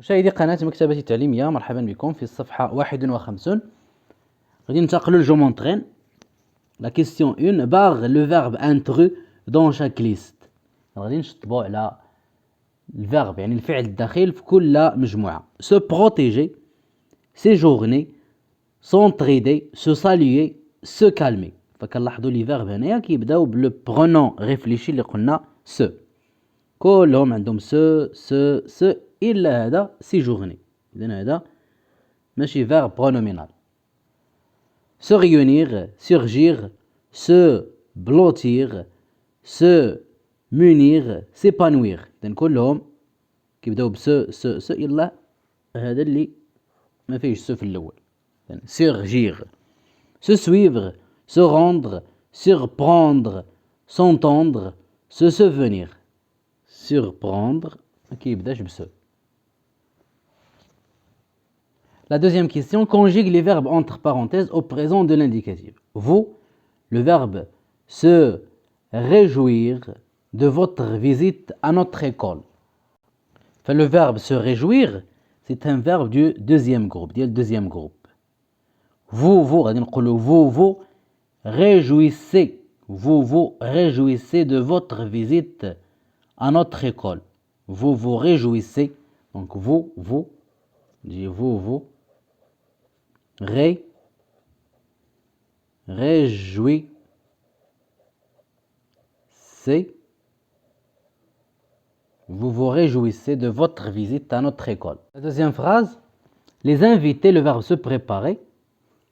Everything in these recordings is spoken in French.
مشاهدي قناة مكتبة التعليمية، مرحبا بكم في الصفحة 51. غادي ننتقلوا لجو مونطرين. لا كيستيون 1 باغ لو فيرب انترو دون شاك ليست. غادي نشطبوا على الفيرب يعني الفعل الدخيل في كل مجموعة. سو بروتيجي، سيجورني، سونتريدي، سو ساليي، سو كالمي. فكنلاحظوا لي فيرب هنايا كيبداو بلو برونون ريفليشي اللي قلنا سو، كلهم عندهم سو إلا هذا سيجورني. إذن هذا ماشي فيرب برونومينال. se réunir, surgir, se blottir, se munir, s'épanouir. إذن كلهم كيبداو سو إلا هذا اللي ما فيهش سو في الأول. surgir, se suivre, se rendre, surprendre, s'entendre, se souvenir. Surprendre ما كيبداش بسو. La deuxième question, conjugue les verbes entre parenthèses au présent de l'indicatif. Vous, le verbe se réjouir de votre visite à notre école. Enfin, le verbe se réjouir, c'est un verbe du deuxième groupe. Vous réjouissez. Vous vous réjouissez de votre visite à notre école. Vous vous réjouissez. Donc vous réjouissez de votre visite à notre école. La deuxième phrase, les invités, le verbe se préparer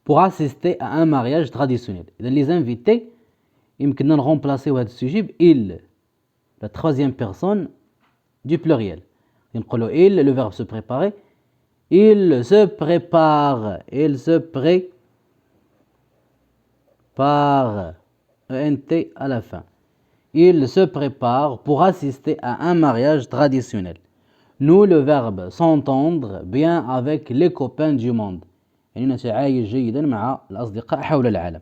pour assister à un mariage traditionnel. Les invités, يمكن remplacer هذا السوجي بإل, la troisième personne du pluriel. نقولوا il, le verbe se préparer. Il se prépare. ENT à la fin. Il se prépare pour assister à un mariage traditionnel. Nous, le verbe s'entendre bien avec les copains du monde. يعني نتعايش جيدا مع الأصدقاء حول العالم.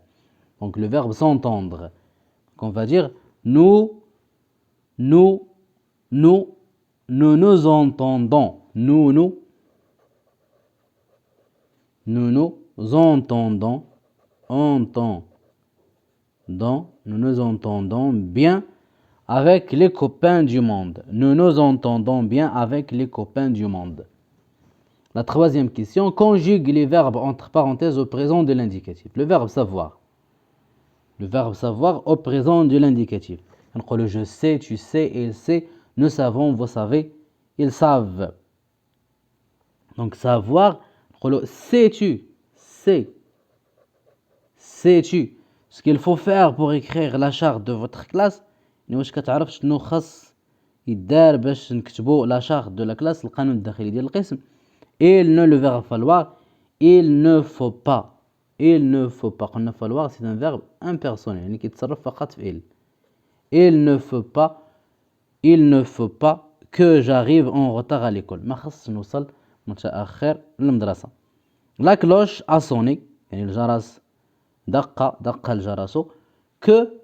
Donc le verbe s'entendre. Donc on va dire nous nous entendons. Nous nous entendons bien avec les copains du monde. Nous nous entendons bien avec les copains du monde. La troisième question, conjugue les verbes entre parenthèses au présent de l'indicatif. Le verbe savoir. Le verbe savoir au présent de l'indicatif. Je sais, tu sais, il sait, nous savons, vous savez, ils savent. Donc savoir, sais-tu, sais-tu ce qu'il faut faire pour écrire la charte de votre classe. واش كتعرف شنو خاص يدار باش نكتبوا la charte de la classe, القانون الداخلي ديال القسم. Il ne, le verbe falloir, il ne faut pas. قلنا falloir c'est un verbe impersonnel يعني كيتصرف فقط في il. Il ne faut pas que j'arrive en retard à l'école. ما خصش نوصل متأخر للمدرسة. La cloche a sonné يعني الجرس دق الجرس. Que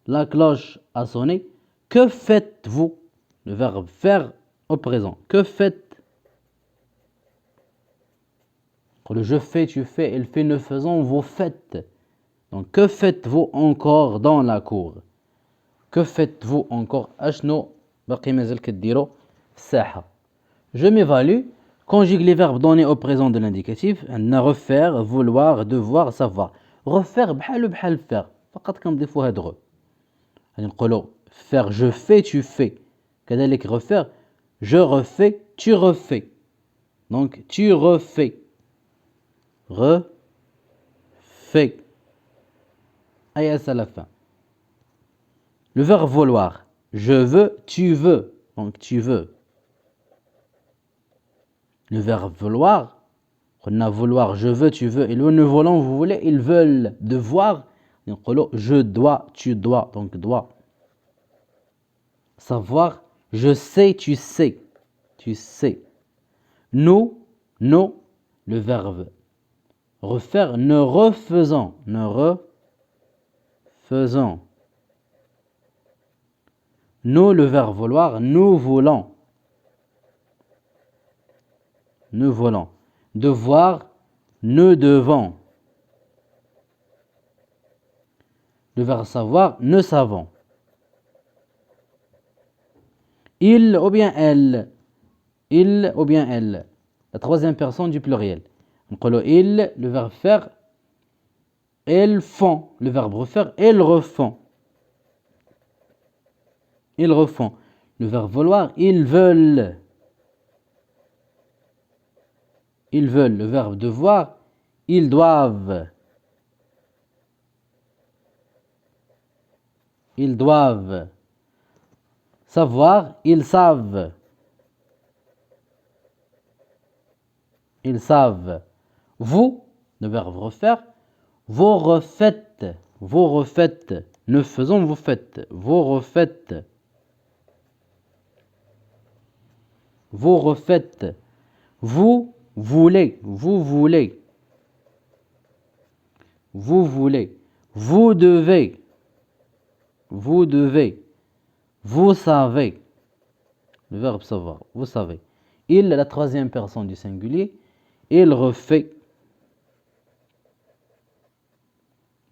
la cloche a sonné. Que faites-vous? Le verbe faire au présent. Que faites? Le je fais, tu fais, il fait, nous faisons, vous faites. Donc que faites-vous encore dans la cour? Que faites-vous encore? أشنو باقي مازال كديروا في الساحة. Je m'évalue. Conjugue les verbes donnés au présent de l'indicatif. عندنا refaire, vouloir, devoir, savoir. refaire بحال faire. فقط كنضيفوا هاد غو. يعني نقولوا faire je fais, tu fais. كذلك refaire je refais, tu refais. Donc tu refais. Refait. Ayas à la fin. Le verbe vouloir. Je veux, tu veux. Donc tu veux. Le verbe vouloir. On a vouloir, je veux, tu veux. Et nous voulons, vous voulez, ils veulent. Devoir. Je dois, tu dois. Donc dois. Savoir. Je sais, tu sais. Tu sais. Nous, le verbe refaire, ne refaisons. Nous, le verbe vouloir, nous voulons. ne volant. Devoir, ne devant. Le verbe savoir, ne savant. Il ou bien elle. Il ou bien elle. La troisième personne du pluriel. نقولوا il, le verbe faire. Elles font. Le verbe refaire, elles refont. Ils refont. Le verbe vouloir, ils veulent. Ils veulent. Le verbe devoir, ils doivent. Ils doivent. Savoir, ils savent. Ils savent. Vous, le verbe refaire, vous refaites. Vous refaites. Nous faisons, vous faites. Vous refaites. Vous refaites. Vous voulez. Vous voulez. Vous voulez. Vous devez. Vous devez. Vous savez. Le verbe savoir. Vous savez. Il, la troisième personne du singulier. Il refait.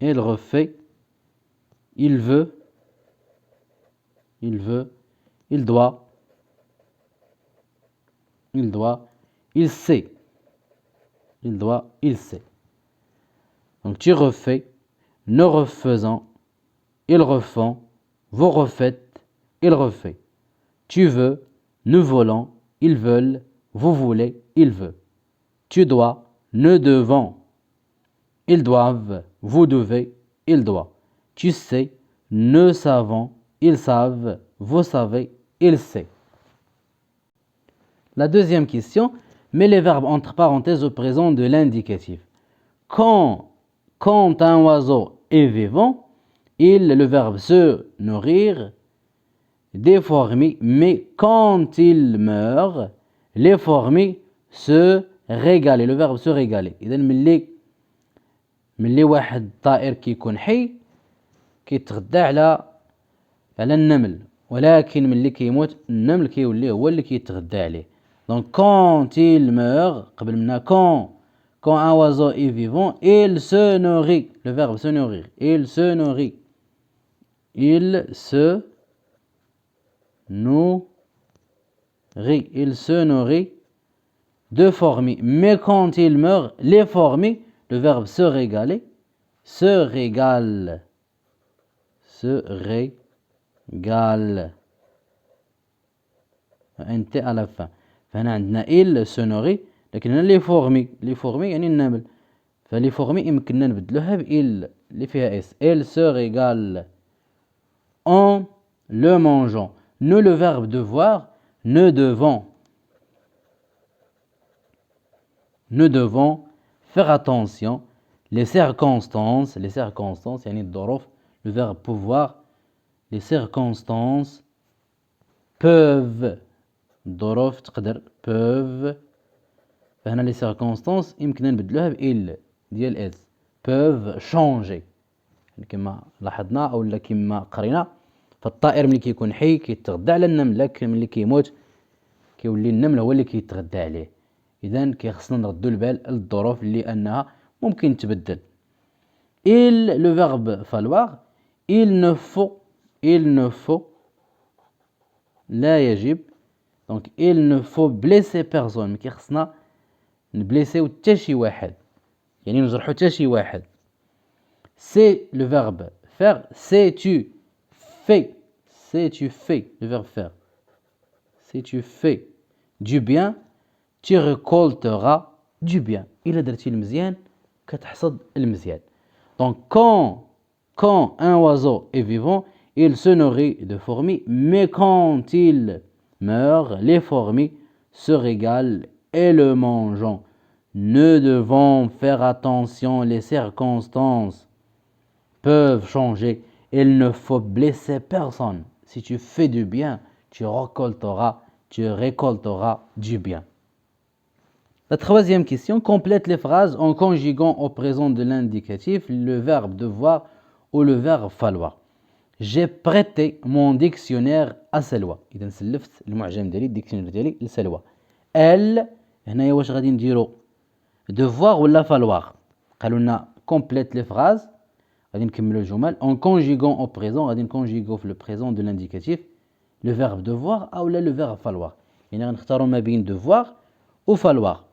Il refait. Il veut. Il veut. Il doit. Il doit. Il sait. Il doit. Il sait. Donc tu refais. Nous refaisons. Ils refont. Vous refaites. Il refait. Tu veux. Nous voulons. Ils veulent. Vous voulez. Il veut. Tu dois. Nous devons. Ils doivent. Vous devez. Il doit. Tu sais. Nous savons. Ils savent. Vous savez. Il sait. La deuxième question. Mets les verbes entre parenthèses au présent de l'indicatif. Quand un oiseau est vivant, le verbe se nourrir, des fourmis, mais quand il meurt, les fourmis se régaler. Le verbe se régaler. إذا ملي واحد الطائر كيكون حي كيتغدى على النمل، ولكن ملي كيموت النمل كيولي هو اللي كيتغدى عليه. Donc quand il meurt, قبل منها quand un oiseau est vivant, il se nourrit. Le verbe se nourrir. Il se nourrit. Il se nourrit. Il se nourrit de fourmis. Mais quand il meurt, les fourmis, le verbe se régaler, se régale. Se régale. Un T à la fin. فهنا عندنا il se nourrit، لكن هنا les fourmis يعني النمل، فلي fourmis يمكننا نبدلوها ب il اللي فيها s. Elle se régale en le mangeant. Nous, le verbe devoir, nous devons faire attention. Les circonstances يعني الظروف. Le verbe pouvoir, les circonstances peuvent. الظروف تقدر peuvent. فهنا les circonstances يمكننا نبدلوها ب il ديال s. peuvent changer. كما لاحظنا او كما قرينا، فالطائر ملي كيكون حي كيتغدى على النمل، لكن ملي كيموت كيولي النمل هو اللي كيتغدى عليه. اذا كيخصنا نردوا البال للظروف اللي انها ممكن تبدل. il le verbe falloir، il ne faut لا يجب. Donc il ne faut blesser personne. كيخصنا نبليسيو حتى شي واحد، يعني نجرحو حتى شي واحد. C'est le verbe faire. C'est tu fais. Le verbe faire. Si tu fais du bien, tu récolteras du bien. إلا درتي المزيان كتحصد المزيان. Donc quand un oiseau est vivant, il se nourrit de fourmis, mais quand il meurt, les fourmis se régalent et le mangent. Nous devons faire attention, les circonstances peuvent changer. Il ne faut blesser personne. Si tu fais du bien, tu récolteras du bien. La troisième question, complète les phrases en conjuguant au présent de l'indicatif le verbe devoir ou le verbe falloir. J'ai prêté mon dictionnaire à Selwa. إذا سلفت المعجم ديالي الديكشنري ديالي لسلوى. Elle هنايا واش غادي نديرو devoir ولا falloir؟ قالوا لنا complète les phrases، غادي نكملوا الجمل en conjuguant au présent، غادي نكونجيغو في le présent de l'indicatif le verbe devoir ou le verbe falloir. يعني غنختاروا ما بين devoir ou falloir.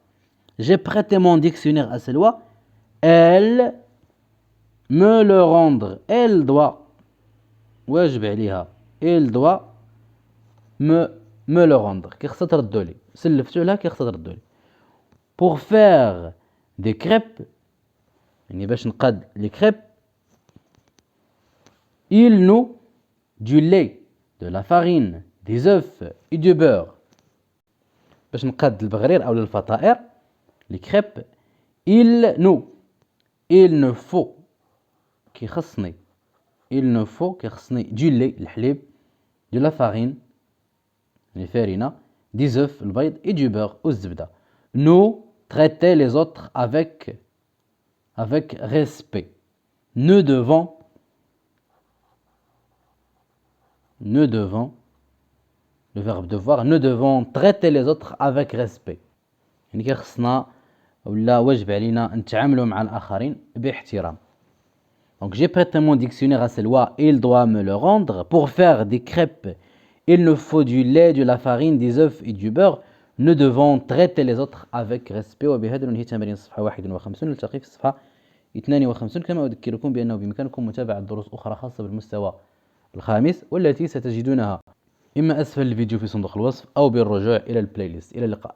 J'ai prêté mon dictionnaire à Selwa. Elle me le rendre. Elle doit. واجب عليها. Elle doit me le rendre. كي خصها تردو لي. سلفتو لها كي خصها تردو لي. Pour faire des crêpes، يعني باش نقاد les crêpes، il nous du lait، de la farine، des œufs et du beurre. باش نقاد البغرير او الفطائر les crêpes، il ne faut كيخصني du lait الحليب، de la farine الفارينة، des œufs البيض et du beurre والزبدة. Nous traiter les autres avec respect. Nous devons le verbe devoir، nous devons traiter les autres avec respect. يعني كيخصنا ولا واجب علينا نتعاملوا مع الآخرين باحترام. Donc j'ai prêté mon dictionnaire à Selwa, il doit me le rendre. Pour faire des crêpes, il nous faut du lait, de la farine, des œufs et du beurre. Nous devons traiter les autres avec respect. وبهذا ننهي تمارين الصفحة 51. نلتقي في الصفحة 52. كما أذكركم بأنه بإمكانكم متابعة دروس أخرى خاصة بالمستوى الخامس والتي ستجدونها إما أسفل الفيديو في صندوق الوصف أو بالرجوع إلى البلاي ليست. إلى اللقاء.